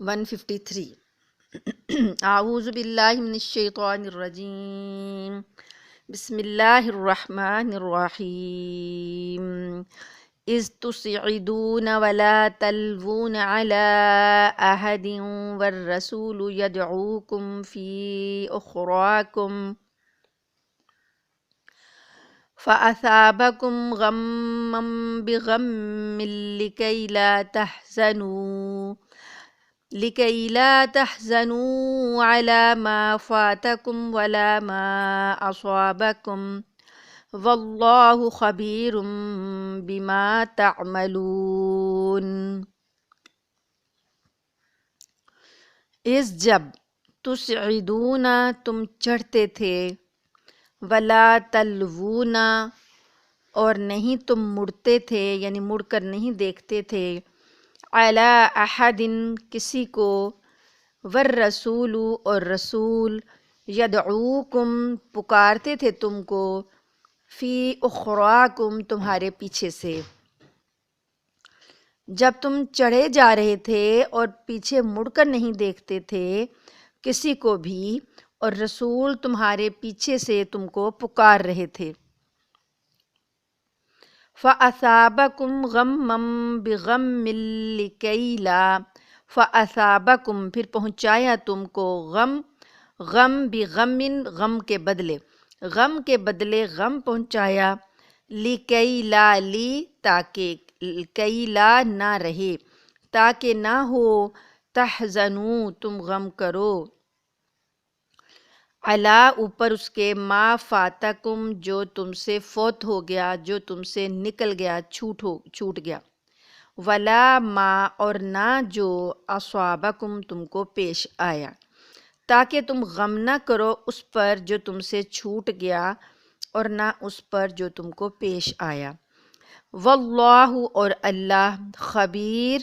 153 اعوذ باللہ من الشیطان الرجیم بسم اللہ الرحمن الرحیم اذ تصعدون ولا تلوون على احد والرسول يدعوكم في اخراكم فأثابكم غما بغم لكي لا تحزنوا على ما فاتكم ولا ما أصابكم والله خبير بما تعملون۔ اس جب تسعدون تم چڑھتے تھے، ولا تلوون اور نہیں تم مڑتے تھے، یعنی مڑ کر نہیں دیکھتے تھے، علی احد کسی کو، والرسول اور رسول، یدعوکم پکارتے تھے تم کو، فی اخراکم تمہارے پیچھے سے۔ جب تم چڑھے جا رہے تھے اور پیچھے مڑ کر نہیں دیکھتے تھے کسی کو بھی، اور رسول تمہارے پیچھے سے تم کو پکار رہے تھے، فَأَثَابَكُمْ غَمًّا بِغَمٍّ لِكَيْ لَا فَأَثَابَكُمْ پھر پہنچایا تم کو غم بِغَمٍ غم کے بدلے غم پہنچایا، لِكَيْ لَا لی تاکہ کئی لا نہ رہے، تاکہ نہ ہو، تحزنوا تم غم کرو، علا اوپر اس کے، ما فاتکم جو تم سے فوت ہو گیا، جو تم سے نکل گیا، چھوٹ گیا، ولا ما اور نہ جو اصابکم تم کو پیش آیا، تاکہ تم غم نہ کرو اس پر جو تم سے چھوٹ گیا اور نہ اس پر جو تم کو پیش آیا۔ واللہ اور اللہ، خبیر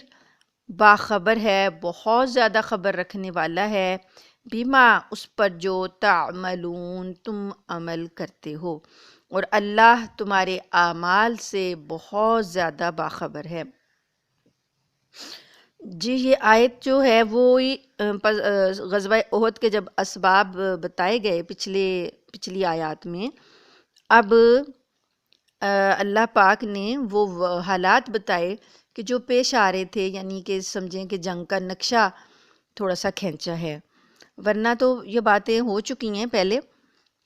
باخبر ہے، بہت زیادہ خبر رکھنے والا ہے، بما اس پر جو تعملون تم عمل کرتے ہو، اور اللہ تمہارے اعمال سے بہت زیادہ باخبر ہے۔ جی یہ آیت جو ہے وہ غزوہ احد کے جب اسباب بتائے گئے پچھلی آیات میں، اب اللہ پاک نے وہ حالات بتائے کہ جو پیش آ رہے تھے، یعنی کہ سمجھیں کہ جنگ کا نقشہ تھوڑا سا کھینچا ہے، ورنہ تو یہ باتیں ہو چکی ہیں پہلے،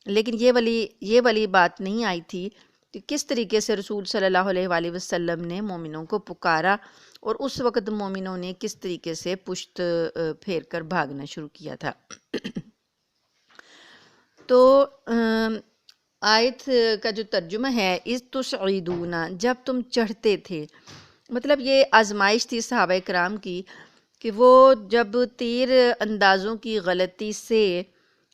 لیکن یہ والی بات نہیں آئی تھی کہ کس طریقے سے رسول صلی اللہ علیہ وآلہ وسلم نے مومنوں کو پکارا، اور اس وقت مومنوں نے کس طریقے سے پشت پھیر کر بھاگنا شروع کیا تھا۔ تو آیت کا جو ترجمہ ہے، اذ تسعدون جب تم چڑھتے تھے، مطلب یہ آزمائش تھی صحابہ کرام کی کہ وہ جب تیر اندازوں کی غلطی سے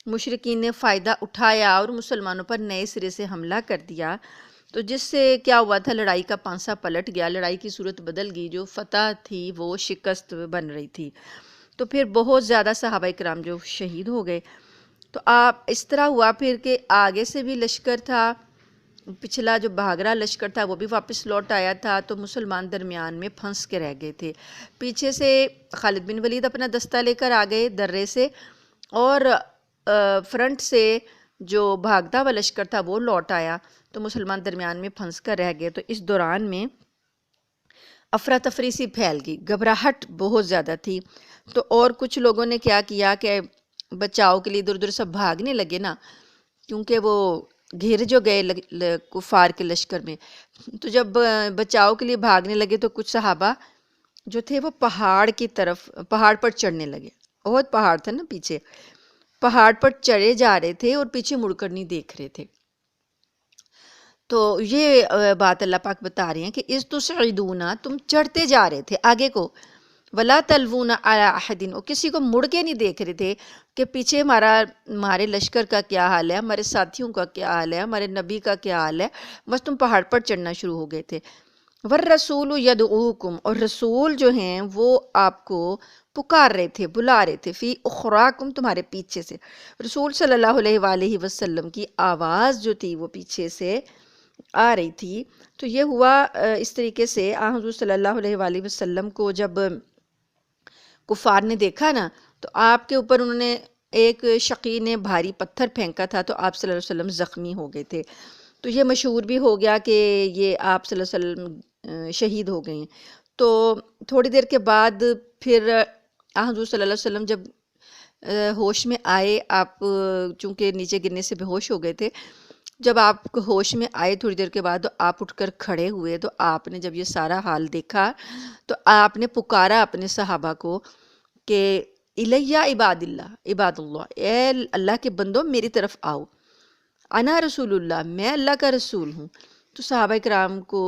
مشرکین نے فائدہ اٹھایا اور مسلمانوں پر نئے سرے سے حملہ کر دیا، تو جس سے کیا ہوا تھا، لڑائی کا پانسا پلٹ گیا، لڑائی کی صورت بدل گئی، جو فتح تھی وہ شکست بن رہی تھی، تو پھر بہت زیادہ صحابہ کرام جو شہید ہو گئے۔ تو اس طرح ہوا پھر کہ آگے سے بھی لشکر تھا، پچھلا جو بھاگ رہا لشکر تھا وہ بھی واپس لوٹ آیا تھا، تو مسلمان درمیان میں پھنس کے رہ گئے تھے۔ پیچھے سے خالد بن ولید اپنا دستہ لے کر آ گئے درے سے، اور فرنٹ سے جو بھاگتا ہوا لشکر تھا وہ لوٹ آیا، تو مسلمان درمیان میں پھنس کر رہ گئے۔ تو اس دوران میں افراتفری سی پھیل گئی، گھبراہٹ بہت زیادہ تھی، تو اور کچھ لوگوں نے کیا کیا کہ بچاؤ کے لیے ادھر ادھر سب بھاگنے لگے نا، کیونکہ وہ گھر جو گئے کفار کے لشکر میں، تو جب بچاؤ کے لیے بھاگنے لگے تو کچھ صحابہ جو تھے وہ پہاڑ پر چڑھنے لگے، بہت پہاڑ تھا نا پیچھے، پہاڑ پر چڑھے جا رہے تھے اور پیچھے مڑ کر نہیں دیکھ رہے تھے۔ تو یہ بات اللہ پاک بتا رہے ہیں کہ اذ تسعدون تم چڑھتے جا رہے تھے آگے کو، ولا تلوون علی احد اور کسی کو مڑ کے نہیں دیکھ رہے تھے کہ پیچھے ہمارے لشکر کا کیا حال ہے، ہمارے ساتھیوں کا کیا حال ہے، ہمارے نبی کا کیا حال ہے، بس تم پہاڑ پر چڑھنا شروع ہو گئے تھے۔ والرسول یدعوکم اور رسول جو ہیں وہ آپ کو پکار رہے تھے، بلا رہے تھے، فی اخراکم تمہارے پیچھے سے، رسول صلی اللہ علیہ وآلہ وسلم کی آواز جو تھی وہ پیچھے سے آ رہی تھی۔ تو یہ ہوا اس طریقے سے حضور صلی اللہ علیہ وآلہ وسلم کو جب کفار نے دیکھا نا تو آپ کے اوپر انہوں نے ایک شقی نے بھاری پتھر پھینکا تھا تو آپ صلی اللہ علیہ وسلم زخمی ہو گئے تھے. تو یہ مشہور بھی ہو گیا کہ یہ آپ صلی اللہ علیہ وسلم شہید ہو گئے ہیں. تو تھوڑی دیر کے بعد پھر حضور صلی اللہ علیہ وسلم جب ہوش میں آئے، آپ چونکہ نیچے گرنے سے بے ہوش ہو گئے تھے، جب آپ ہوش میں آئے تھوڑی دیر کے بعد تو آپ اٹھ کر کھڑے ہوئے. تو آپ نے جب یہ سارا حال دیکھا تو آپ نے پکارا اپنے صحابہ کو کہ الیہ عباد اللہ، اے اللہ کے بندوں میری طرف آؤ، انا رسول اللہ، میں اللہ کا رسول ہوں. تو صحابہ کرام کو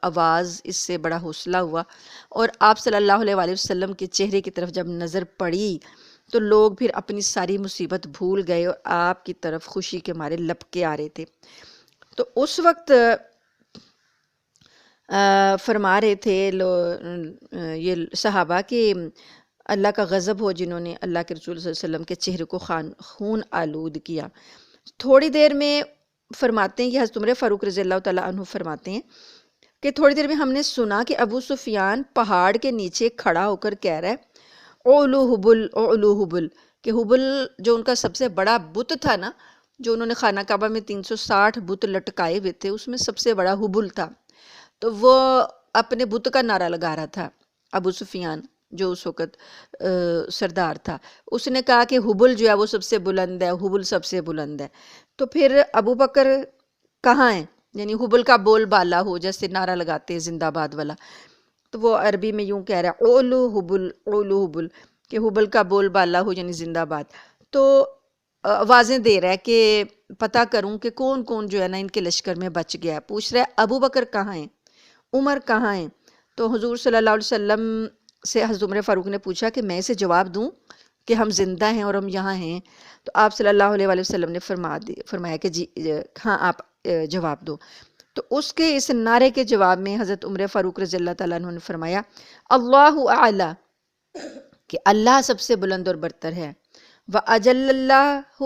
آواز اس سے بڑا حوصلہ ہوا، اور آپ صلی اللہ علیہ وآلہ وسلم کے چہرے کی طرف جب نظر پڑی تو لوگ پھر اپنی ساری مصیبت بھول گئے اور آپ کی طرف خوشی کے مارے لپکے آ رہے تھے. تو اس وقت فرما رہے تھے یہ صحابہ کہ اللہ کا غضب ہو جنہوں نے اللہ کے رسول صلی اللہ علیہ وسلم کے چہرے کو خون آلود کیا. تھوڑی دیر میں فرماتے ہیں کہ حضرت عمر فاروق رضی اللہ تعالیٰ عنہ فرماتے ہیں کہ تھوڑی دیر میں ہم نے سنا کہ ابو سفیان پہاڑ کے نیچے کھڑا ہو کر کہہ رہا ہے اولو حبل اولو حبل، کہ حبل جو ان کا سب سے بڑا بت تھا نا، جو انہوں نے خانہ کعبہ میں 360 بت لٹکائے ہوئے تھے، اس میں سب سے بڑا حبل تھا. تو وہ اپنے بت کا نعرہ لگا رہا تھا ابو سفیان جو اس وقت سردار تھا. اس نے کہا کہ حبل جو ہے وہ سب سے بلند ہے، حبل سب سے بلند ہے. تو پھر ابو بکر کہاں ہیں، یعنی حبل کا بول بالا ہو، جیسے نعرہ لگاتے ہیں زندہ باد والا. تو وہ عربی میں یوں کہہ رہا ہے اولو حبل اولو حبل، کہ حبل کا بول بالا ہو یعنی زندہ باد. تو آوازیں دے رہا ہے کہ پتہ کروں کہ کون کون جو ہے نا ان کے لشکر میں بچ گیا ہے. پوچھ رہا ہے ابو بکر کہاں ہیں، عمر کہاں ہیں. تو حضور صلی اللہ علیہ وسلم سے حضرت عمر فاروق نے پوچھا کہ میں اسے جواب دوں کہ ہم زندہ ہیں اور ہم یہاں ہیں. تو آپ صلی اللہ علیہ وآلہ وسلم نے فرمایا کہ جی ہاں آپ جواب دو. تو اس کے اس نعرے کے جواب میں حضرت عمر فاروق رضی اللہ تعالیٰ عنہ نے فرمایا اللہ اعلیٰ، کہ اللہ سب سے بلند اور برتر ہے، وَأَجَلَّ اللَّهُ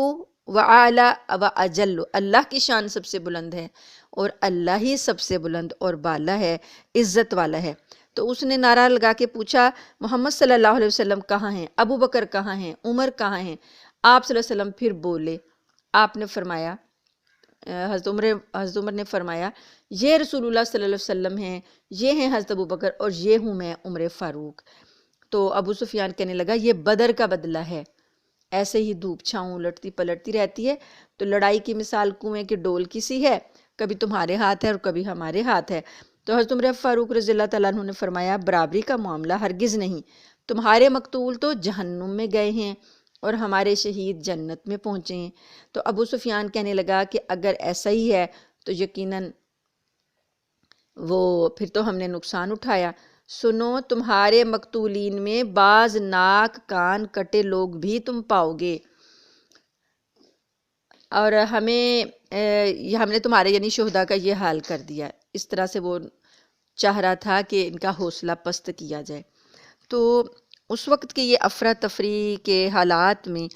وَأَعْلَى وَأَجَلُّ، اللہ کی شان سب سے بلند ہے اور اللہ ہی سب سے بلند اور بالا ہے، عزت والا ہے. تو اس نے نعرہ لگا کے پوچھا محمد صلی اللہ علیہ وسلم کہاں ہیں، ابو بکر کہاں ہیں، عمر کہاں ہیں. آپ صلی اللہ علیہ وسلم پھر بولے، آپ نے فرمایا، حضرت عمر نے فرمایا یہ رسول اللہ صلی اللہ علیہ وسلم ہیں، یہ ہیں حضرت ابو بکر اور یہ ہوں میں عمر فاروق. تو ابو سفیان کہنے لگا یہ بدر کا بدلہ ہے، ایسے ہی دھوپ چھاؤں الٹتی پلٹتی رہتی ہے. تو لڑائی کی مثال کنویں کے ڈول کی سی ہے، کبھی تمہارے ہاتھ ہے اور کبھی ہمارے ہاتھ ہے. تو حضرت عمر فاروق رضی اللہ تعالیٰ عنہ نے فرمایا برابری کا معاملہ ہرگز نہیں، تمہارے مقتول تو جہنم میں گئے ہیں اور ہمارے شہید جنت میں پہنچے ہیں. تو ابو سفیان کہنے لگا کہ اگر ایسا ہی ہے تو یقیناً وہ پھر تو ہم نے نقصان اٹھایا. سنو تمہارے مقتولین میں بعض ناک کان کٹے لوگ بھی تم پاؤ گے، اور ہم نے تمہارے یعنی شہداء کا یہ حال کر دیا. اس طرح سے وہ چاہ رہا تھا کہ ان کا حوصلہ پست کیا جائے. تو اس وقت کے یہ افراتفری کے حالات میں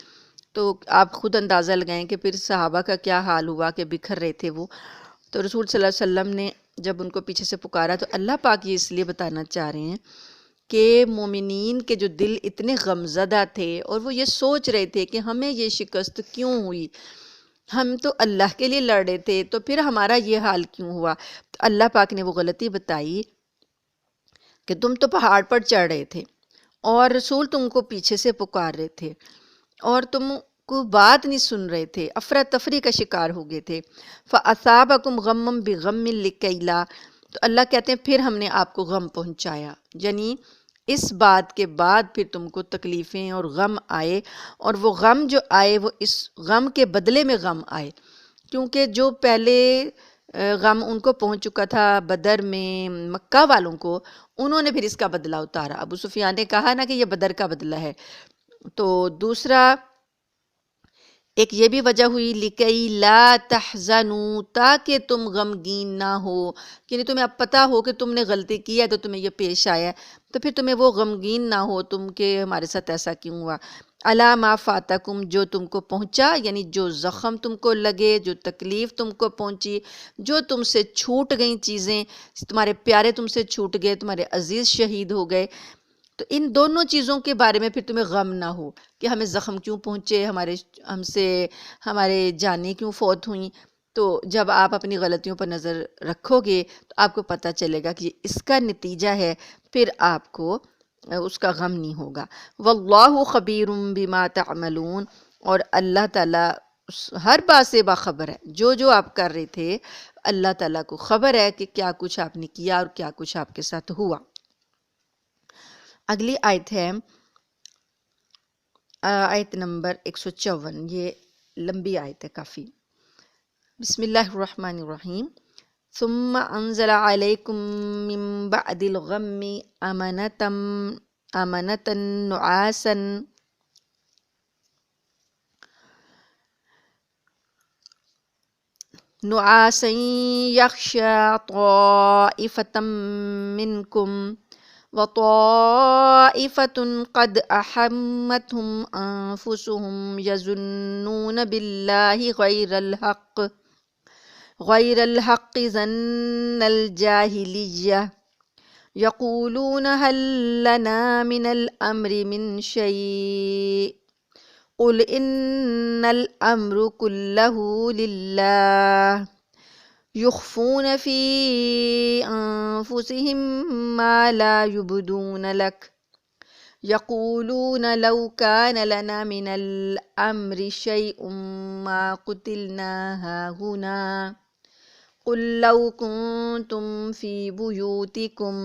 تو آپ خود اندازہ لگائیں کہ پھر صحابہ کا کیا حال ہوا کہ بکھر رہے تھے وہ. تو رسول صلی اللہ علیہ وسلم نے جب ان کو پیچھے سے پکارا تو اللہ پاک یہ اس لیے بتانا چاہ رہے ہیں کہ مومنین کے جو دل اتنے غمزدہ تھے اور وہ یہ سوچ رہے تھے کہ ہمیں یہ شکست کیوں ہوئی، ہم تو اللہ کے لیے لڑ رہے تھے تو پھر ہمارا یہ حال کیوں ہوا. تو اللہ پاک نے وہ غلطی بتائی کہ تم تو پہاڑ پر چڑھ رہے تھے اور رسول تم کو پیچھے سے پکار رہے تھے اور تم کو بات نہیں سن رہے تھے، افراتفری کا شکار ہو گئے تھے. فَأَصَابَكُمْ غَمًّا بِغَمٍّ لِكَيْلَا، تو اللہ کہتے ہیں پھر ہم نے آپ کو غم پہنچایا، یعنی اس بات کے بعد پھر تم کو تکلیفیں اور غم آئے، اور وہ غم جو آئے وہ اس غم کے بدلے میں غم آئے، کیونکہ جو پہلے غم ان کو پہنچ چکا تھا بدر میں مکہ والوں کو، انہوں نے پھر اس کا بدلہ اتارا. ابو سفیان نے کہا نا کہ یہ بدر کا بدلہ ہے. تو دوسرا ایک یہ بھی وجہ ہوئی لِكَيْ لَا تَحْزَنُوا، تاکہ تم غمگین نہ ہو، یعنی تمہیں اب پتہ ہو کہ تم نے غلطی کی ہے تو تمہیں یہ پیش آیا ہے، تو پھر تمہیں وہ غمگین نہ ہو تم کہ ہمارے ساتھ ایسا کیوں ہوا. عَلَىٰ مَا فَاتَكُمْ، جو تم کو پہنچا، یعنی جو زخم تم کو لگے، جو تکلیف تم کو پہنچی، جو تم سے چھوٹ گئیں چیزیں، تمہارے پیارے تم سے چھوٹ گئے، تمہارے عزیز شہید ہو گئے، تو ان دونوں چیزوں کے بارے میں پھر تمہیں غم نہ ہو کہ ہمیں زخم کیوں پہنچے، ہم سے ہمارے جانیں کیوں فوت ہوئیں۔ تو جب آپ اپنی غلطیوں پر نظر رکھو گے تو آپ کو پتہ چلے گا کہ اس کا نتیجہ ہے، پھر آپ کو اس کا غم نہیں ہوگا۔ واللہ خبیر بما تعملون، اور اللہ تعالیٰ ہر بات سے باخبر ہے، جو جو آپ کر رہے تھے اللہ تعالیٰ کو خبر ہے کہ کیا کچھ آپ نے کیا اور کیا کچھ آپ کے ساتھ ہوا۔ اگلی آیت ہے آیت نمبر 154، یہ لمبی آیت ہے کافی۔ بسم اللہ الرحمن الرحیم۔ ثم انزل علیکم من بعد الغم امنة نعاسا یغشی طائفة منکم وطائفة قد أحمتهم أنفسهم يظنون بالله غير الحق ظن الجاهلية يقولون هل لنا من الأمر من شيء قل إن الأمر كله لله يخفون في أنفسهم ما لا يبدون لك يقولون لو كان لنا من الأمر شيء ما قتلنا هاهنا قل لو كنتم في بيوتكم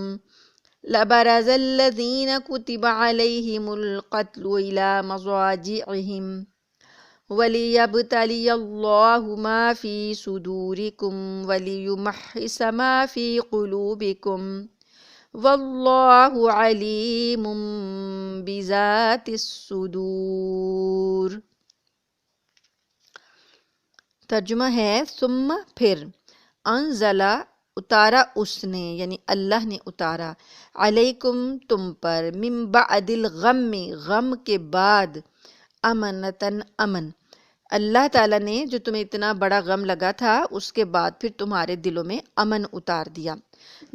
لبرز الذين كتب عليهم القتل إلى مضاجعهم وَلِيَبْتَلِيَ اللَّهُ مَا فِي صُدُورِكُمْ وَلِيُمَحِّصَ مَا فِي قُلُوبِكُمْ وَاللَّهُ عَلِيمٌ بِذَاتِ الصُّدُورِ۔ ترجمہ ہے ثم پھر، انزلہ اتارا اس نے، یعنی اللہ نے اتارا، علیکم تم پر، من بعد الغم غم کے بعد، امنتن امن، اللہ تعالیٰ نے جو تمہیں اتنا بڑا غم لگا تھا اس کے بعد پھر تمہارے دلوں میں امن اتار دیا۔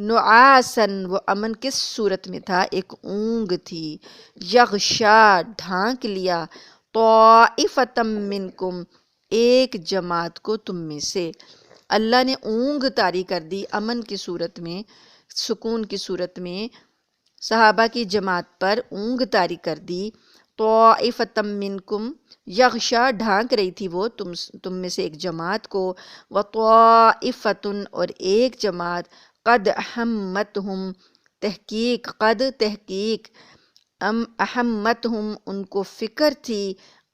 نعاسن، وہ امن کس صورت میں تھا؟ ایک اونگ تھی، یغشا ڈھانک لیا، طائفۃ منکم ایک جماعت کو تم میں سے، اللہ نے اونگ طاری کر دی امن کی صورت میں، سکون کی صورت میں صحابہ کی جماعت پر اونگ طاری کر دی۔ طائفۃ منکم، یغشا ڈھانک رہی تھی وہ تم میں سے ایک جماعت کو، وطائفۃ اور ایک جماعت، قد احمتہم تحقیق، قد تحقیق، احمتہم ان کو فکر تھی،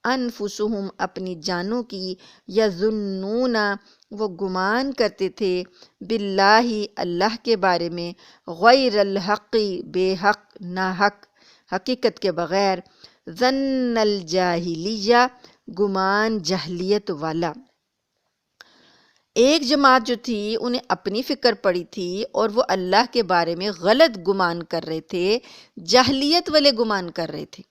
انفسہم اپنی جانوں کی، یظنون وہ گمان کرتے تھے، باللہ اللہ کے بارے میں، غیر الحق بے حق، ناحق، حقیقت کے بغیر، ظن الجاہلیہ گمان جہلیت والا۔ ایک جماعت جو تھی انہیں اپنی فکر پڑی تھی اور وہ اللہ کے بارے میں غلط گمان کر رہے تھے، جاہلیت والے گمان کر رہے تھے۔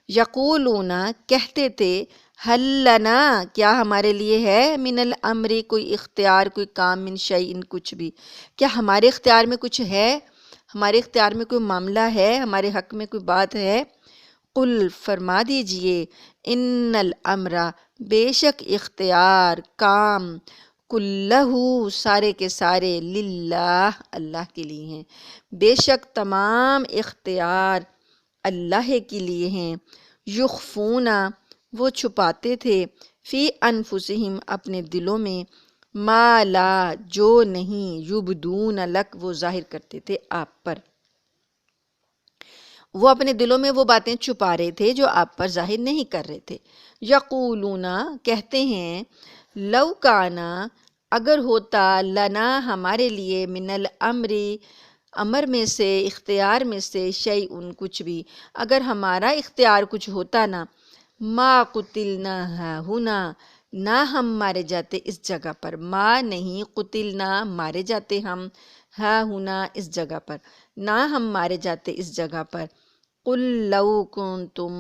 یقولون کہتے تھے، حل لنا کیا ہمارے لیے ہے، من الامر کوئی اختیار، کوئی کام، من شیء کچھ بھی، کیا ہمارے اختیار میں کچھ ہے، ہمارے اختیار میں کوئی معاملہ ہے، ہمارے حق میں کوئی بات ہے؟ قل فرما دیجئے، ان الامر بے شک اختیار، کام، کلہ سارے کے سارے، للہ اللہ کے لیے ہیں، بے شک تمام اختیار اللہ کے لیے ہیں۔ یخفون وہ چھپاتے تھے، فی انفسہم اپنے دلوں میں، ما لا جو نہیں، یبدون لک وہ ظاہر کرتے تھے آپ پر، وہ اپنے دلوں میں وہ باتیں چھپا رہے تھے جو آپ پر ظاہر نہیں کر رہے تھے۔ یقولون کہتے ہیں، لو کانا اگر ہوتا، لنا ہمارے لیے، من الامر امر میں سے، اختیار میں سے، شیء کچھ بھی، اگر ہمارا اختیار کچھ ہوتا نا، ما قتلنا ہاہنا نہ ہم مارے جاتے اس جگہ پر، ما نہیں، قتلنا مارے جاتے ہم، ہاہنا اس جگہ پر، نہ ہم مارے جاتے اس جگہ پر۔ قل لو کنتم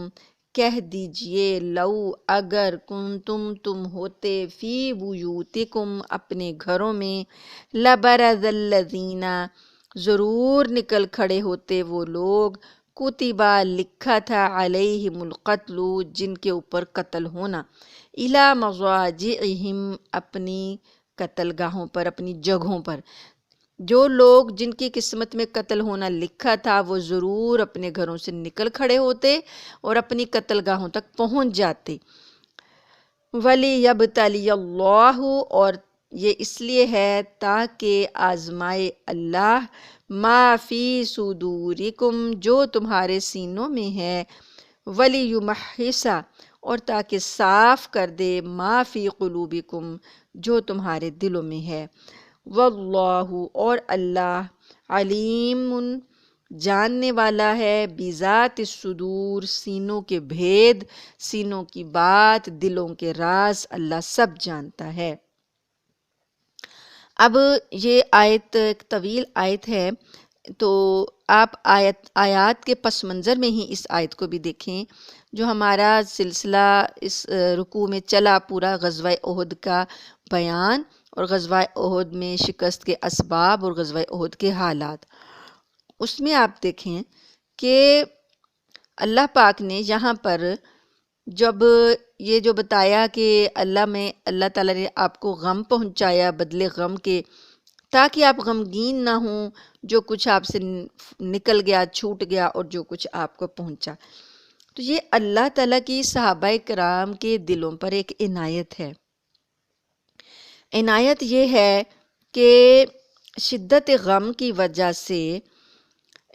کہہ دیجئے، لو اگر، کنتم تم ہوتے، فی بیوتکم اپنے گھروں میں، لبرز الذین ضرور نکل کھڑے ہوتے وہ لوگ، کتبہ لکھا تھا علیہم القتل جن کے اوپر قتل ہونا، الی مضاجعہم اپنی قتل گاہوں پر، اپنی جگہوں پر۔ جو لوگ جن کی قسمت میں قتل ہونا لکھا تھا وہ ضرور اپنے گھروں سے نکل کھڑے ہوتے اور اپنی قتل گاہوں تک پہنچ جاتے۔ وَلِيَبْتَلِيَ اللَّهُ، اور یہ اس لیے ہے تاکہ آزمائے اللہ، ما فی صدورکم جو تمہارے سینوں میں ہے، وَلِيُمَحِّصَ اور تاکہ صاف کر دے ما فی قلوبکم جو تمہارے دلوں میں ہے، واللہ اور اللہ علیم جاننے والا ہے، بذات الصدور سینوں کے بھید، سینوں کی بات، دلوں کے راز اللہ سب جانتا ہے۔ اب یہ آیت ایک طویل آیت ہے، تو آپ آیات کے پس منظر میں ہی اس آیت کو بھی دیکھیں۔ جو ہمارا سلسلہ اس رکوع میں چلا پورا غزوہ احد کا بیان، اور غزوہ احد میں شکست کے اسباب اور غزوہ احد کے حالات، اس میں آپ دیکھیں کہ اللہ پاک نے یہاں پر جب یہ جو بتایا کہ اللہ تعالیٰ نے آپ کو غم پہنچایا بدلے غم کے، تاکہ آپ غمگین نہ ہوں جو کچھ آپ سے نکل گیا، چھوٹ گیا، اور جو کچھ آپ کو پہنچا۔ تو یہ اللہ تعالیٰ کی صحابہ کرام کے دلوں پر ایک عنایت ہے۔ عنایت یہ ہے کہ شدت غم کی وجہ سے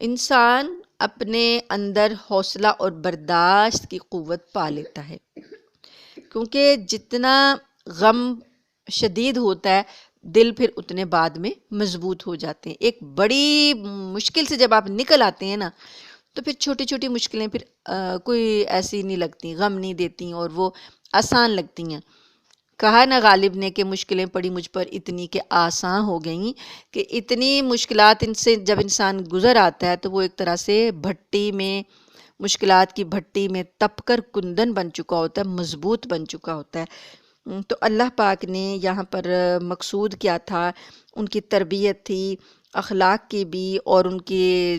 انسان اپنے اندر حوصلہ اور برداشت کی قوت پا لیتا ہے، کیونکہ جتنا غم شدید ہوتا ہے دل پھر اتنے بعد میں مضبوط ہو جاتے ہیں۔ ایک بڑی مشکل سے جب آپ نکل آتے ہیں نا، تو پھر چھوٹی چھوٹی مشکلیں پھر کوئی ایسی نہیں لگتی، غم نہیں دیتی، اور وہ آسان لگتی ہیں۔ کہا نا غالب نے کہ مشکلیں پڑی مجھ پر اتنی کہ آسان ہو گئیں، کہ اتنی مشکلات ان سے جب انسان گزر آتا ہے تو وہ ایک طرح سے بھٹی میں، مشکلات کی بھٹی میں تپ کر کندن بن چکا ہوتا ہے، مضبوط بن چکا ہوتا ہے۔ تو اللہ پاک نے یہاں پر مقصود کیا تھا، ان کی تربیت تھی، اخلاق کی بھی اور ان کے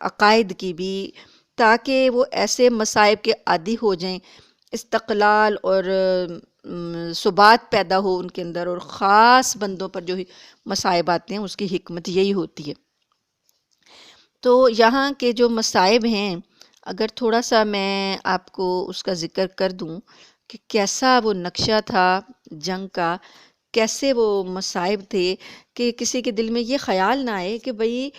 عقائد کی بھی، تاکہ وہ ایسے مصائب کے عادی ہو جائیں، استقلال اور ثبات پیدا ہو ان کے اندر، اور خاص بندوں پر جو مصائب آتے ہیں اس کی حکمت یہی ہوتی ہے۔ تو یہاں کے جو مصائب ہیں، اگر تھوڑا سا میں آپ کو اس کا ذکر کر دوں کہ کیسا وہ نقشہ تھا جنگ کا، کیسے وہ مصائب تھے، کہ کسی کے دل میں یہ خیال نہ آئے کہ بھئی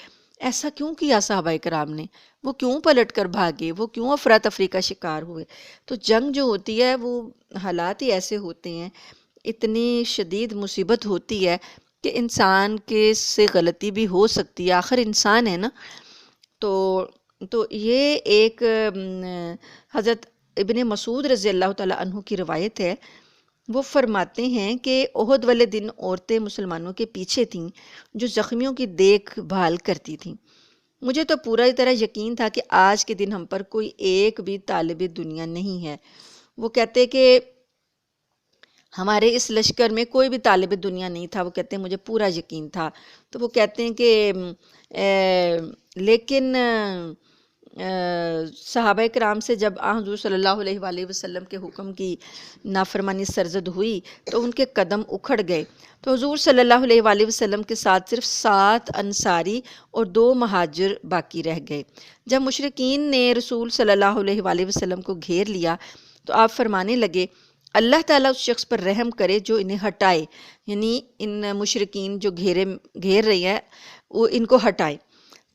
ایسا کیوں کیا صحابہ کرام نے، وہ کیوں پلٹ کر بھاگے، وہ کیوں افراتفری کا شکار ہوئے۔ تو جنگ جو ہوتی ہے وہ حالات ہی ایسے ہوتے ہیں، اتنی شدید مصیبت ہوتی ہے کہ انسان کے سے غلطی بھی ہو سکتی ہے، آخر انسان ہے نا۔ تو یہ ایک حضرت ابن مسعود رضی اللہ تعالیٰ عنہ کی روایت ہے، وہ فرماتے ہیں کہ احد والے دن عورتیں مسلمانوں کے پیچھے تھیں جو زخمیوں کی دیکھ بھال کرتی تھیں۔ مجھے تو پورا طرح یقین تھا کہ آج کے دن ہم پر کوئی ایک بھی طالب دنیا نہیں ہے۔ وہ کہتے کہ ہمارے اس لشکر میں کوئی بھی طالب دنیا نہیں تھا، وہ کہتے ہیں مجھے پورا یقین تھا۔ تو وہ کہتے ہیں کہ لیکن صحابہ کرام سے جب حضور صلی اللہ علیہ وآلہ وسلم کے حکم کی نافرمانی سرزد ہوئی تو ان کے قدم اکھڑ گئے، تو حضور صلی اللہ علیہ وآلہ وسلم کے ساتھ صرف 7 انصاری اور 2 مہاجر باقی رہ گئے۔ جب مشرکین نے رسول صلی اللہ علیہ وآلہ وسلم کو گھیر لیا تو آپ فرمانے لگے اللہ تعالیٰ اس شخص پر رحم کرے جو انہیں ہٹائے، یعنی ان مشرکین جو گھیر رہی ہیں وہ ان کو ہٹائے۔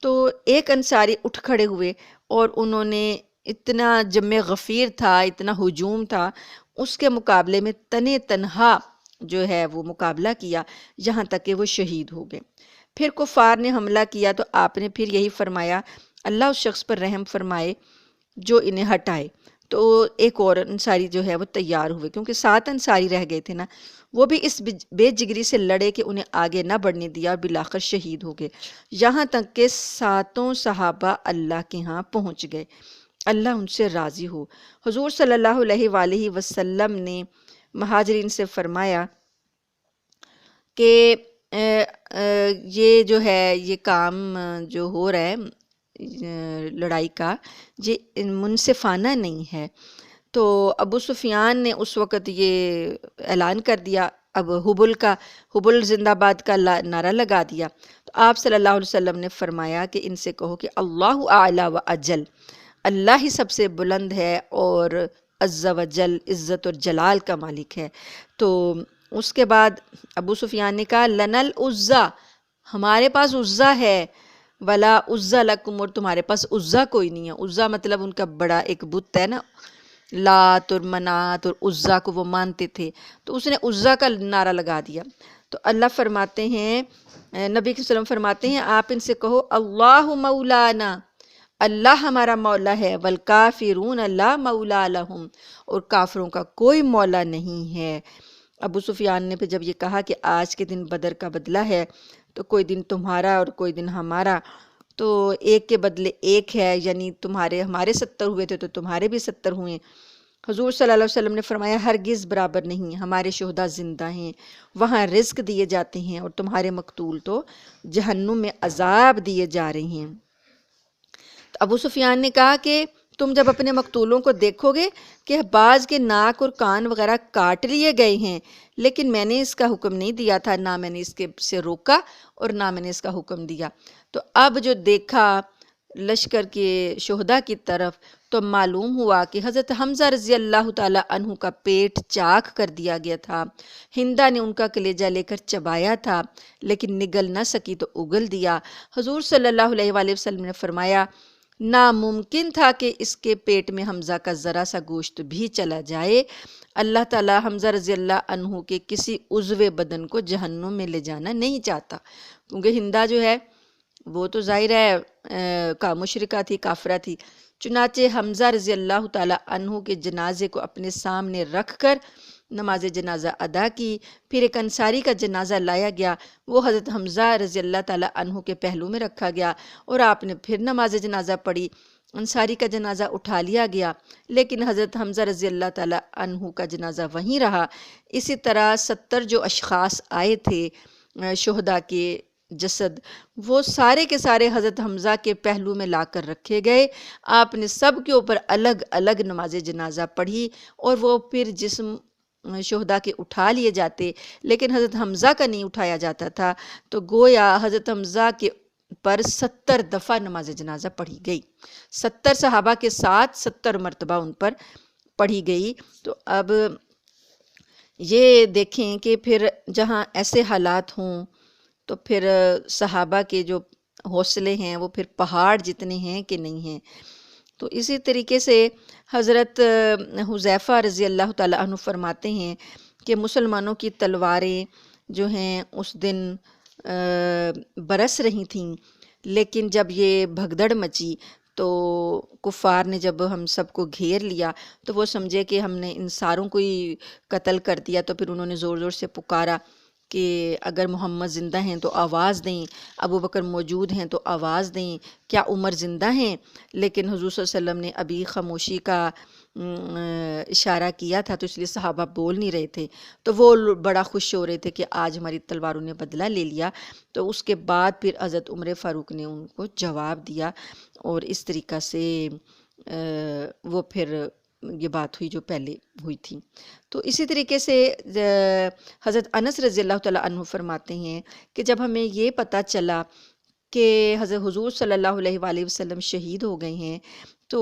تو ایک انصاری اٹھ کھڑے ہوئے اور انہوں نے اتنا جم غفیر تھا، اتنا ہجوم تھا، اس کے مقابلے میں تنے تنہا جو ہے وہ مقابلہ کیا، یہاں تک کہ وہ شہید ہو گئے۔ پھر کفار نے حملہ کیا تو آپ نے پھر یہی فرمایا اللہ اس شخص پر رحم فرمائے جو انہیں ہٹائے۔ تو ایک اور انصاری جو ہے وہ تیار ہوئے، کیونکہ 7 انصاری رہ گئے تھے نا، وہ بھی اس بے جگری سے لڑے کہ انہیں آگے نہ بڑھنے دیا اور بالآخر شہید ہو گئے، یہاں تک کہ 7 صحابہ اللہ کے ہاں پہنچ گئے، اللہ ان سے راضی ہو۔ حضور صلی اللہ علیہ وآلہ وسلم نے مہاجرین سے فرمایا کہ یہ جو ہے یہ کام جو ہو رہا ہے لڑائی کا یہ منصفانہ نہیں ہے۔ تو ابو سفیان نے اس وقت یہ اعلان کر دیا، اب حبل زندہ باد کا نعرہ لگا دیا۔ تو آپ صلی اللہ علیہ وسلم نے فرمایا کہ ان سے کہو کہ اللہ اعلیٰ و اجل، اللہ ہی سب سے بلند ہے اور عز و جل، عزت اور جلال کا مالک ہے۔ تو اس کے بعد ابو سفیان نے کہا لنا العزیٰ، ہمارے پاس عزیٰ ہے، ولا عزیٰ لکم، اور تمہارے پاس عزیٰ کوئی نہیں ہے۔ عزیٰ مطلب ان کا بڑا ایک بت ہے نا، لات اور منات اور عزیٰ کو وہ مانتے تھے، تو اس نے عزیٰ کا نعرہ لگا دیا۔ تو اللہ فرماتے ہیں، نبی صلی اللہ علیہ وسلم فرماتے ہیں آپ ان سے کہو اللہ مولانا، اللہ ہمارا مولا ہے، والکافرون لا مولا لہم، اور کافروں کا کوئی مولا نہیں ہے۔ ابو سفیان نے پھر جب یہ کہا کہ آج کے دن بدر کا بدلہ ہے، تو کوئی دن تمہارا اور کوئی دن ہمارا، تو ایک کے بدلے ایک ہے، یعنی ہمارے 70 ہوئے تھے تو تمہارے بھی 70 ہوئے۔ حضور صلی اللہ علیہ وسلم نے فرمایا ہرگز برابر نہیں، ہمارے شہداء زندہ ہیں، وہاں رزق دیے جاتے ہیں، اور تمہارے مقتول تو جہنم میں عذاب دیے جا رہے ہیں۔ تو ابو سفیان نے کہا کہ تم جب اپنے مقتولوں کو دیکھو گے کہ بعض کے ناک اور کان وغیرہ کاٹ لیے گئے ہیں، لیکن میں نے اس کا حکم نہیں دیا تھا، نہ میں نے اس کے سے روکا اور نہ میں نے اس کا حکم دیا۔ تو اب جو دیکھا لشکر کے شہداء کی طرف، تو معلوم ہوا کہ حضرت حمزہ رضی اللہ تعالیٰ عنہ کا پیٹ چاک کر دیا گیا تھا، ہندہ نے ان کا کلیجہ لے کر چبایا تھا، لیکن نگل نہ سکی تو اگل دیا۔ حضور صلی اللہ علیہ وآلہ وسلم نے فرمایا ناممکن تھا کہ اس کے پیٹ میں حمزہ کا ذرا سا گوشت بھی چلا جائے۔ اللہ تعالیٰ حمزہ رضی اللہ عنہ کے کسی عضو بدن کو جہنم میں لے جانا نہیں چاہتا، کیونکہ ہندہ جو ہے وہ تو ظاہر ہے مشرکہ تھی، کافرہ تھی۔ چنانچہ حمزہ رضی اللہ تعالیٰ عنہ کے جنازے کو اپنے سامنے رکھ کر نماز جنازہ ادا کی، پھر ایک انصاری کا جنازہ لایا گیا، وہ حضرت حمزہ رضی اللہ تعالیٰ عنہ کے پہلو میں رکھا گیا، اور آپ نے پھر نماز جنازہ پڑھی، انصاری کا جنازہ اٹھا لیا گیا، لیکن حضرت حمزہ رضی اللہ تعالیٰ عنہ کا جنازہ وہیں رہا۔ اسی طرح 70 جو اشخاص آئے تھے شہداء کے جسد، وہ سارے کے سارے حضرت حمزہ کے پہلو میں لا کر رکھے گئے۔ آپ نے سب کے اوپر الگ الگ نماز جنازہ پڑھی، اور وہ پھر جسم شہداء کے اٹھا لیے جاتے، لیکن حضرت حمزہ کا نہیں اٹھایا جاتا تھا۔ تو گویا حضرت حمزہ کے پر 70 دفعہ نماز جنازہ پڑھی گئی، 70 صحابہ کے ساتھ 70 مرتبہ ان پر پڑھی گئی۔ تو اب یہ دیکھیں کہ پھر جہاں ایسے حالات ہوں تو پھر صحابہ کے جو حوصلے ہیں وہ پھر پہاڑ جتنے ہیں کہ نہیں ہیں۔ تو اسی طریقے سے حضرت حذیفہ رضی اللہ تعالیٰ عنہ فرماتے ہیں کہ مسلمانوں کی تلواریں جو ہیں اس دن برس رہی تھیں، لیکن جب یہ بھگدڑ مچی تو کفار نے جب ہم سب کو گھیر لیا تو وہ سمجھے کہ ہم نے ان ساروں کو ہی قتل کر دیا، تو پھر انہوں نے زور زور سے پکارا کہ اگر محمد زندہ ہیں تو آواز دیں، ابو بکر موجود ہیں تو آواز دیں، کیا عمر زندہ ہیں؟ لیکن حضور صلی اللہ علیہ وسلم نے ابھی خاموشی کا اشارہ کیا تھا، تو اس لیے صحابہ بول نہیں رہے تھے، تو وہ بڑا خوش ہو رہے تھے کہ آج ہماری تلواروں نے بدلہ لے لیا۔ تو اس کے بعد پھر حضرت عمر فاروق نے ان کو جواب دیا، اور اس طریقہ سے وہ پھر یہ بات ہوئی جو پہلے ہوئی تھی۔ تو اسی طریقے سے حضرت انس رضی اللہ تعالیٰ عنہ فرماتے ہیں کہ جب ہمیں یہ پتہ چلا کہ حضرت حضور صلی اللہ علیہ وآلہ وسلم شہید ہو گئے ہیں، تو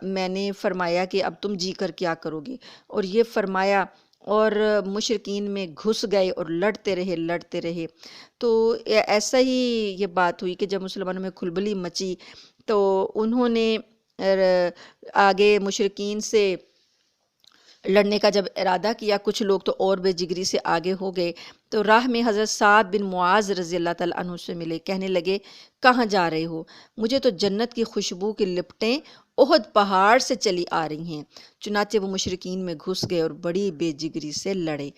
میں نے فرمایا کہ اب تم جی کر کیا کرو گے، اور یہ فرمایا اور مشرکین میں گھس گئے اور لڑتے رہے۔ تو ایسا ہی یہ بات ہوئی کہ جب مسلمانوں میں کھلبلی مچی تو انہوں نے آگے مشرکین سے لڑنے کا جب ارادہ کیا، کچھ لوگ تو اور بے جگری سے آگے ہو گئے، تو راہ میں حضرت سعد بن معاذ رضی اللہ تعالیٰ عنہ سے ملے، کہنے لگے کہاں جا رہے ہو؟ مجھے تو جنت کی خوشبو کی لپٹیں احد پہاڑ سے چلی آ رہی ہیں۔ چنانچہ وہ مشرکین میں گھس گئے اور بڑی بے جگری سے لڑے۔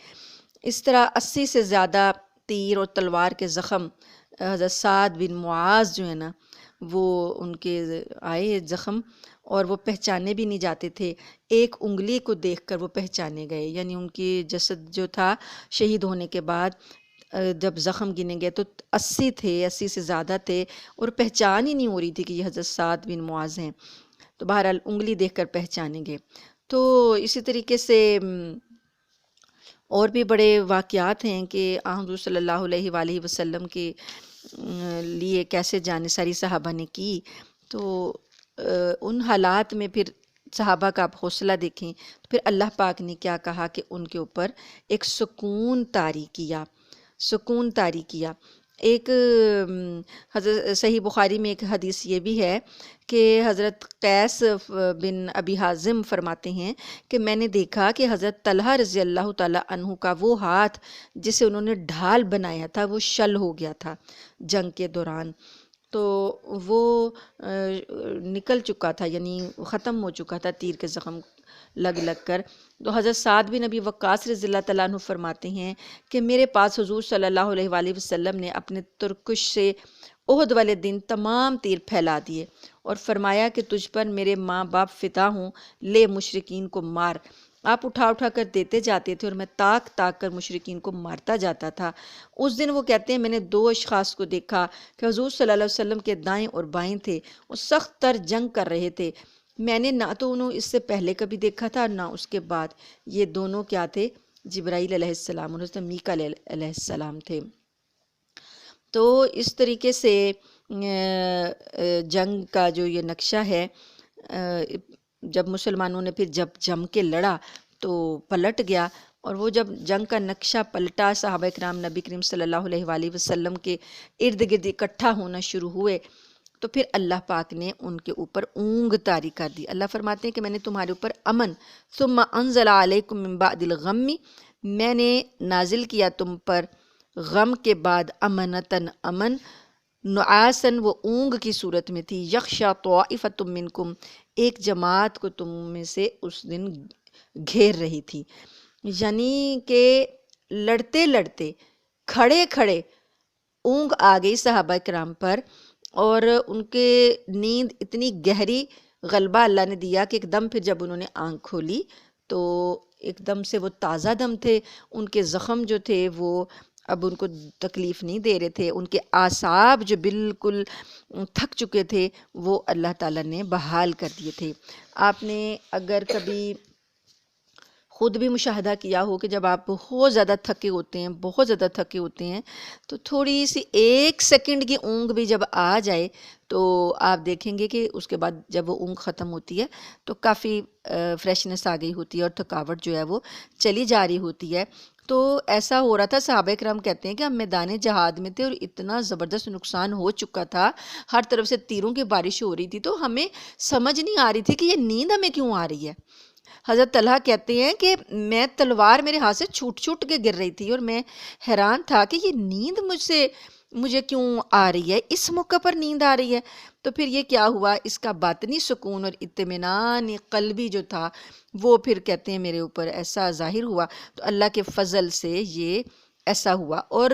اس طرح 80 سے زیادہ تیر اور تلوار کے زخم حضرت سعد بن معاذ جو ہے نا، وہ ان کے آئے زخم، اور وہ پہچانے بھی نہیں جاتے تھے، ایک انگلی کو دیکھ کر وہ پہچانے گئے، یعنی ان کی جسد جو تھا شہید ہونے کے بعد جب زخم گنے گئے تو 80 تھے، 80 سے زیادہ تھے، اور پہچان ہی نہیں ہو رہی تھی کہ یہ حضرت سعد بن معاذ ہیں، تو بہرحال انگلی دیکھ کر پہچانیں گے۔ تو اسی طریقے سے اور بھی بڑے واقعات ہیں کہ حضور صلی اللہ علیہ وآلہ وسلم کے لیے کیسے جانثاری صحابہ نے کی، تو ان حالات میں پھر صحابہ کا آپ حوصلہ دیکھیں تو پھر اللہ پاک نے کیا کہا کہ ان کے اوپر ایک سکون طاری کیا، سکون طاری کیا۔ ایک حضرت صحیح بخاری میں ایک حدیث یہ بھی ہے کہ حضرت قیس بن ابی حازم فرماتے ہیں کہ میں نے دیکھا کہ حضرت طلحہ رضی اللہ تعالیٰ عنہ کا وہ ہاتھ جسے انہوں نے ڈھال بنایا تھا وہ شل ہو گیا تھا جنگ کے دوران، تو وہ نکل چکا تھا، یعنی ختم ہو چکا تھا تیر کے زخم لگ لگ کر۔ تو حضرت سعد بن ابی وقاص رضی اللہ تعالیٰ عنہ فرماتے ہیں کہ میرے پاس حضور صلی اللہ علیہ وآلہ وسلم نے اپنے ترکش سے احد والے دن تمام تیر پھیلا دیے اور فرمایا کہ تجھ پر میرے ماں باپ فدا ہوں، لے مشرکین کو مار۔ آپ اٹھا اٹھا کر دیتے جاتے تھے اور میں تاک تاک کر مشرکین کو مارتا جاتا تھا۔ اس دن وہ کہتے ہیں میں نے 2 اشخاص کو دیکھا کہ حضور صلی اللہ علیہ وسلم کے دائیں اور بائیں تھے، وہ سخت تر جنگ کر رہے تھے، میں نے نہ تو انہوں اس سے پہلے کبھی دیکھا تھا نہ اس کے بعد۔ یہ دونوں کیا تھے؟ جبرائیل علیہ السلام اور حضرت میکائیل علیہ السلام تھے۔ تو اس طریقے سے جنگ کا جو یہ نقشہ ہے، جب مسلمانوں نے پھر جب جم کے لڑا تو پلٹ گیا، اور وہ جب جنگ کا نقشہ پلٹا، صحابہ اکرام نبی کریم صلی اللہ علیہ وآلہ وسلم کے ارد گرد اکٹھا ہونا شروع ہوئے، تو پھر اللہ پاک نے ان کے اوپر اونگ طاری کر دی۔ اللہ فرماتے ہیں کہ میں نے تمہارے اوپر امن، ثم انزل علیکم من بعد الغم، میں نے نازل کیا تم پر غم کے بعد امنتاً امن، نعاساً وہ اونگ کی صورت میں تھی، یخشا طائفۃ منکم ایک جماعت کو تم میں سے اس دن گھیر رہی تھی، یعنی کہ لڑتے لڑتے کھڑے کھڑے اونگ آ گئی صحابہ کرام پر، اور ان کے نیند اتنی گہری غلبہ اللہ نے دیا کہ ایک دم پھر جب انہوں نے آنکھ کھولی تو ایک دم سے وہ تازہ دم تھے، ان کے زخم جو تھے وہ اب ان کو تکلیف نہیں دے رہے تھے، ان کے اعصاب جو بالکل تھک چکے تھے وہ اللہ تعالیٰ نے بحال کر دیے تھے۔ آپ نے اگر کبھی خود بھی مشاہدہ کیا ہو کہ جب آپ بہت زیادہ تھکے ہوتے ہیں، بہت زیادہ تھکے ہوتے ہیں، تو تھوڑی سی 1 سیکنڈ کی اونگ بھی جب آ جائے تو آپ دیکھیں گے کہ اس کے بعد جب وہ اونگ ختم ہوتی ہے تو کافی فریشنس آ گئی ہوتی ہے اور تھکاوٹ جو ہے وہ چلی جا رہی ہوتی ہے۔ تو ایسا ہو رہا تھا، صحابہ کرام کہتے ہیں کہ ہم میدان جہاد میں تھے اور اتنا زبردست نقصان ہو چکا تھا، ہر طرف سے تیروں کی بارش ہو رہی تھی، تو ہمیں سمجھ نہیں آ رہی تھی کہ یہ نیند ہمیں کیوں آ رہی ہے۔ حضرت طلحہ کہتے ہیں کہ میں تلوار میرے ہاتھ سے چھوٹ چھوٹ کے گر رہی تھی اور میں حیران تھا کہ یہ نیند مجھے کیوں آ رہی ہے، اس موقع پر نیند آ رہی ہے۔ تو پھر یہ کیا ہوا، اس کا باطنی سکون اور اطمینان قلبی جو تھا وہ پھر کہتے ہیں میرے اوپر ایسا ظاہر ہوا، تو اللہ کے فضل سے یہ ایسا ہوا۔ اور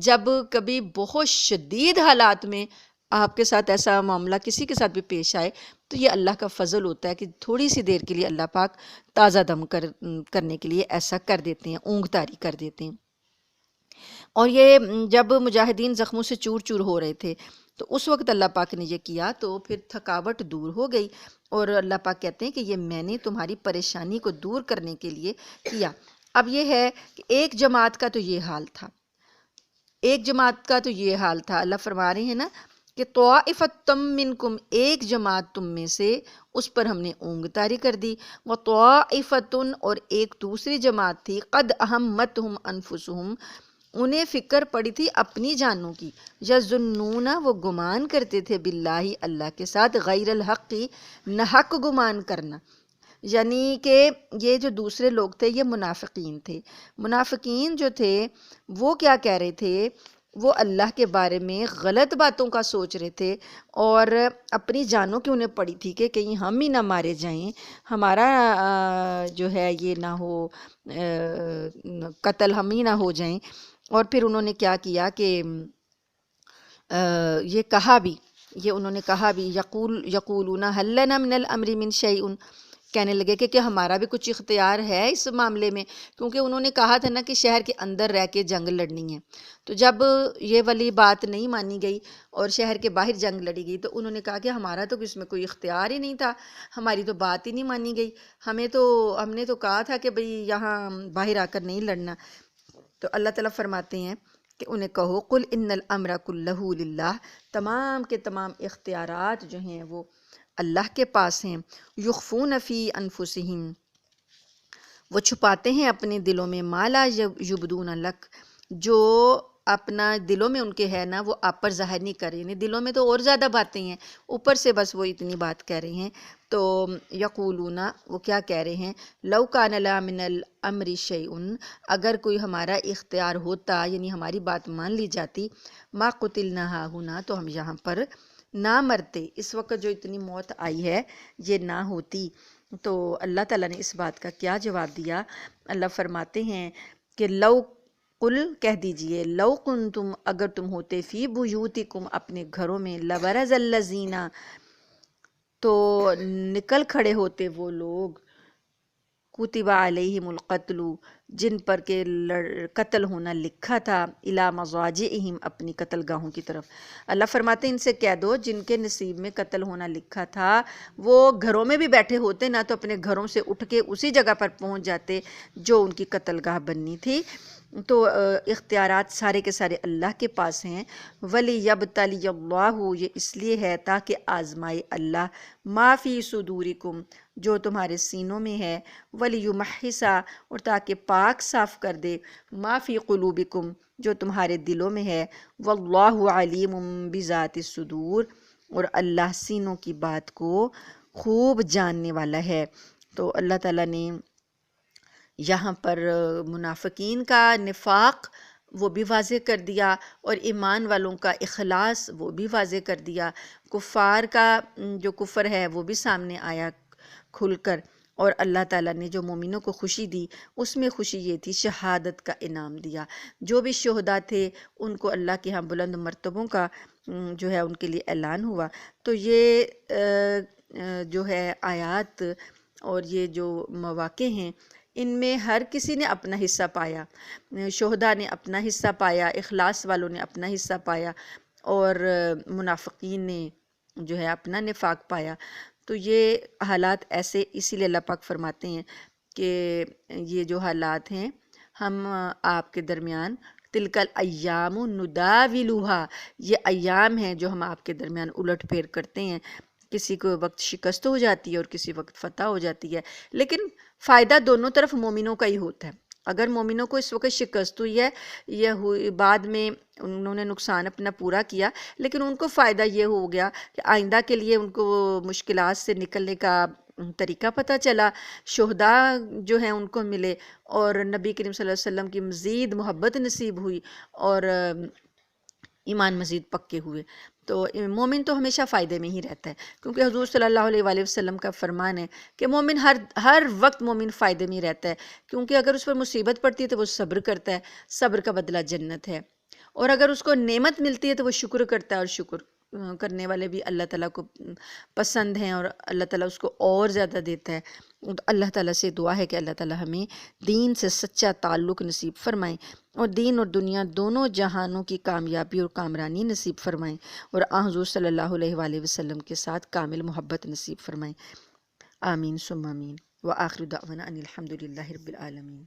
جب کبھی بہت شدید حالات میں آپ کے ساتھ ایسا معاملہ کسی کے ساتھ بھی پیش آئے تو یہ اللہ کا فضل ہوتا ہے کہ تھوڑی سی دیر کے لیے اللہ پاک تازہ دم کرنے کے لیے ایسا کر دیتے ہیں، اونگ طاری کر دیتے ہیں۔ اور یہ جب مجاہدین زخموں سے چور چور ہو رہے تھے تو اس وقت اللہ پاک نے یہ کیا تو پھر تھکاوٹ دور ہو گئی، اور اللہ پاک کہتے ہیں کہ یہ میں نے تمہاری پریشانی کو دور کرنے کے لیے کیا۔ اب یہ ہے کہ ایک جماعت کا تو یہ حال تھا، ایک جماعت کا تو یہ حال تھا، اللہ فرما رہے ہیں نا کہ طائفتم منکم ایک جماعت تم میں سے اس پر ہم نے اونگ طاری کر دی، وطائفتن اور ایک دوسری جماعت تھی قد اہمتہم انفسہم انہیں فکر پڑی تھی اپنی جانوں کی، یظنون وہ گمان کرتے تھے باللہ اللہ کے ساتھ غیر الحق ناحق گمان کرنا، یعنی کہ یہ جو دوسرے لوگ تھے یہ منافقین تھے۔ منافقین جو تھے وہ کیا کہہ رہے تھے، وہ اللہ کے بارے میں غلط باتوں کا سوچ رہے تھے اور اپنی جانوں کی انہیں پڑی تھی کہ کہیں ہم ہی نہ مارے جائیں، ہمارا جو ہے یہ نہ ہو، قتل ہم ہی نہ ہو جائیں۔ اور پھر انہوں نے کیا کیا کہ یہ کہا بھی، یہ انہوں نے کہا بھی یقولون هل لنا من الامر من شیء، کہنے لگے کہ ہمارا بھی کچھ اختیار ہے اس معاملے میں، کیونکہ انہوں نے کہا تھا نا کہ شہر کے اندر رہ کے جنگ لڑنی ہے۔ تو جب یہ والی بات نہیں مانی گئی اور شہر کے باہر جنگ لڑی گئی، تو انہوں نے کہا کہ ہمارا تو اس میں کوئی اختیار ہی نہیں تھا، ہماری تو بات ہی نہیں مانی گئی، ہم نے تو کہا تھا کہ بھئی یہاں باہر آ کر نہیں لڑنا۔ تو اللہ تعالیٰ فرماتے ہیں کہ انہیں کہو قل ان الامر کلہ للہ، تمام کے تمام اختیارات جو ہیں وہ اللہ کے پاس ہیں۔ یخفون فی انفسہم، وہ چھپاتے ہیں اپنے دلوں میں، ما لا یبدون لک، جو اپنا دلوں میں ان کے ہے نا وہ آپ پر ظاہر نہیں کر رہے، یعنی دلوں میں تو اور زیادہ باتیں ہیں، اوپر سے بس وہ اتنی بات کہہ رہے ہیں۔ تو یقولون، وہ کیا کہہ رہے ہیں، لو کان لنا من الامر شیء، اگر کوئی ہمارا اختیار ہوتا، یعنی ہماری بات مان لی جاتی، ما قتلنا ہاہنا، تو ہم یہاں پر نہ مرتے، اس وقت جو اتنی موت آئی ہے یہ نہ ہوتی۔ تو اللہ تعالیٰ نے اس بات کا کیا جواب دیا؟ اللہ فرماتے ہیں کہ لو، قل کہہ دیجئے، لو کنتم، اگر تم ہوتے، فی بیوتکم، اپنے گھروں میں، لبرز الذین، تو نکل کھڑے ہوتے وہ لوگ، کتب علیہم القتل، جن پر کہ قتل ہونا لکھا تھا، الی مضاجعہم، اپنی قتل گاہوں کی طرف۔ اللہ فرماتے ہیں ان سے کہہ دو جن کے نصیب میں قتل ہونا لکھا تھا، وہ گھروں میں بھی بیٹھے ہوتے نا تو اپنے گھروں سے اٹھ کے اسی جگہ پر پہنچ جاتے جو ان کی قتل گاہ بننی تھی۔ تو اختیارات سارے کے سارے اللہ کے پاس ہیں۔ وَلِيَبْتَلِيَ اللَّهُ، یہ اس لیے ہے تاکہ آزمائے اللہ، مَا فِي صُدُورِكُمْ، جو تمہارے سینوں میں ہے، وَلِيُمَحِّصَ، اور تاکہ پاک صاف کر دے، مَا فِي قُلُوبِكُمْ، جو تمہارے دلوں میں ہے، وَاللَّهُ عَلِيمٌ بِذَاتِ الصُّدُورِ، اور اللہ سینوں کی بات کو خوب جاننے والا ہے۔ تو اللہ تعالیٰ نے یہاں پر منافقین کا نفاق وہ بھی واضح کر دیا، اور ایمان والوں کا اخلاص وہ بھی واضح کر دیا، کفار کا جو کفر ہے وہ بھی سامنے آیا کھل کر، اور اللہ تعالیٰ نے جو مومنوں کو خوشی دی اس میں خوشی یہ تھی، شہادت کا انعام دیا۔ جو بھی شہداء تھے ان کو اللہ کے ہاں بلند مرتبوں کا جو ہے ان کے لیے اعلان ہوا۔ تو یہ جو ہے آیات اور یہ جو مواقع ہیں، ان میں ہر کسی نے اپنا حصہ پایا، شہداء نے اپنا حصہ پایا، اخلاص والوں نے اپنا حصہ پایا، اور منافقین نے جو ہے اپنا نفاق پایا۔ تو یہ حالات ایسے، اسی لیے اللہ پاک فرماتے ہیں کہ یہ جو حالات ہیں ہم آپ کے درمیان، تلک الایام نداولھا، یہ ایام ہیں جو ہم آپ کے درمیان الٹ پھیر کرتے ہیں، کسی کو وقت شکست ہو جاتی ہے اور کسی وقت فتح ہو جاتی ہے، لیکن فائدہ دونوں طرف مومنوں کا ہی ہوتا ہے۔ اگر مومنوں کو اس وقت شکست ہوئی ہے، یہ ہوئی بعد میں انہوں نے نقصان اپنا پورا کیا، لیکن ان کو فائدہ یہ ہو گیا کہ آئندہ کے لیے ان کو مشکلات سے نکلنے کا طریقہ پتہ چلا، شہداء جو ہیں ان کو ملے، اور نبی کریم صلی اللہ علیہ وسلم کی مزید محبت نصیب ہوئی، اور ایمان مزید پکے ہوئے۔ تو مومن تو ہمیشہ فائدے میں ہی رہتا ہے، کیونکہ حضور صلی اللہ علیہ وآلہ وسلم کا فرمان ہے کہ مومن ہر وقت مومن فائدے میں ہی رہتا ہے، کیونکہ اگر اس پر مصیبت پڑتی ہے تو وہ صبر کرتا ہے، صبر کا بدلہ جنت ہے، اور اگر اس کو نعمت ملتی ہے تو وہ شکر کرتا ہے، اور شکر کرنے والے بھی اللہ تعالیٰ کو پسند ہیں، اور اللہ تعالیٰ اس کو اور زیادہ دیتا ہے۔ تو اللہ تعالیٰ سے دعا ہے کہ اللہ تعالیٰ ہمیں دین سے سچا تعلق نصیب فرمائیں، اور دین اور دنیا دونوں جہانوں کی کامیابی اور کامرانی نصیب فرمائیں، اور حضور صلی اللہ علیہ وآلہ وسلم کے ساتھ کامل محبت نصیب فرمائیں۔ آمین ثم آمین، وآخر دعوانا ان الحمد للہ رب العالمین۔